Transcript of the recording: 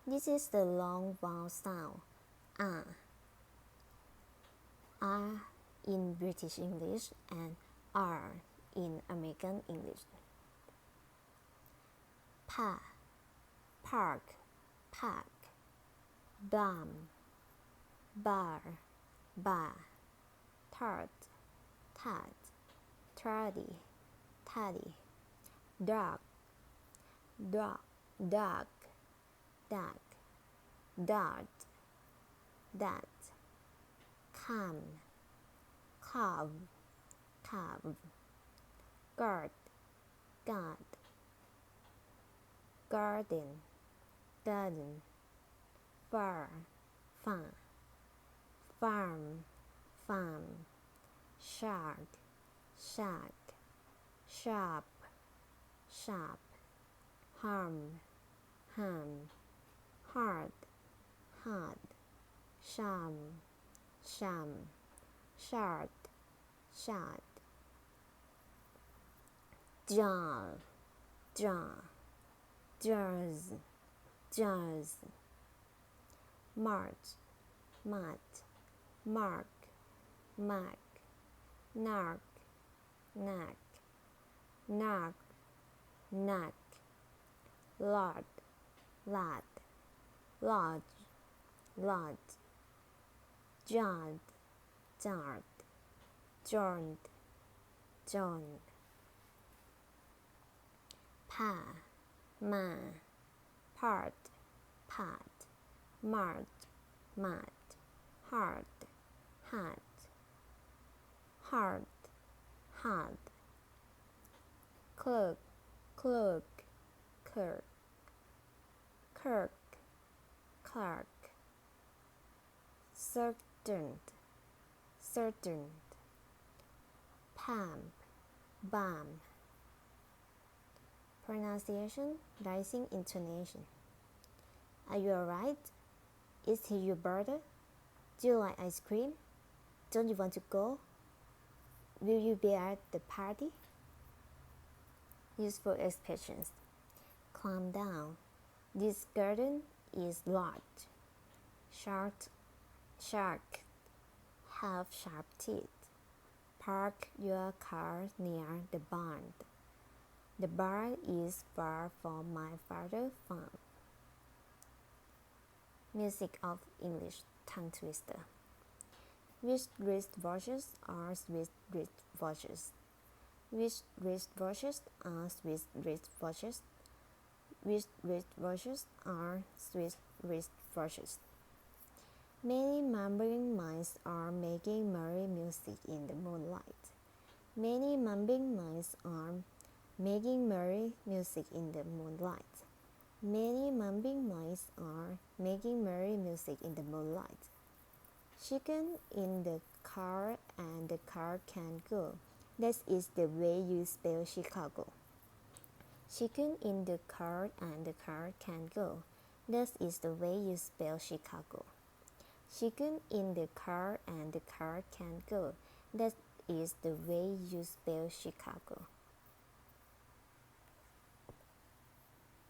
This is the long vowel sound R. R in British English and R in American English. Pa, park, pack. Bum, bar, bar. Tart, tat. Tardy, taddy. Dog, dog, dog. Duck, dart, dat. Come, cove, cove. Guard, guard. Garden, garden. Far, far. Farm, farm. Shark, shark. Sharp, sharp. Harm, harm. Hard, hard. Sham, sham. Shard, shard. Jar, jar. Jars, jars. March, mat. Mark, mark. Nark, knack. Nark, knack. Lord, lad. Lodge, lodge. Jard, jard. Joined, joined. Pa, ma. Part, pat. Mart, mat. Hard, hat. Hard, hard. Clerk, clerk. Kirk, kirk. Clark. Certain, certain. Pump, bum. Pronunciation, rising intonation. Are you alright? Is he your brother? Do you like ice cream? Don't you want to go? Will you be at the party? Useful expressions. Calm down. This garden is large. Shark have sharp teeth. Park your car near the barn. The barn is far from my father's farm. Music of English tongue twister. Which wristwatches are Swiss wristwatches? Which wristwatches are Swiss wristwatches? Which wristwatches are Swiss wristwatches? Many mumbling mice are making merry music in the moonlight. Many mumbling mice are making merry music in the moonlight. Many mumbling mice are making merry music in the moonlight. Chicken in the car and the car can go. That is the way you spell Chicago. Chicken in the car and the car can go. That is the way you spell Chicago. Chicken in the car and the car can go. That is the way you spell Chicago.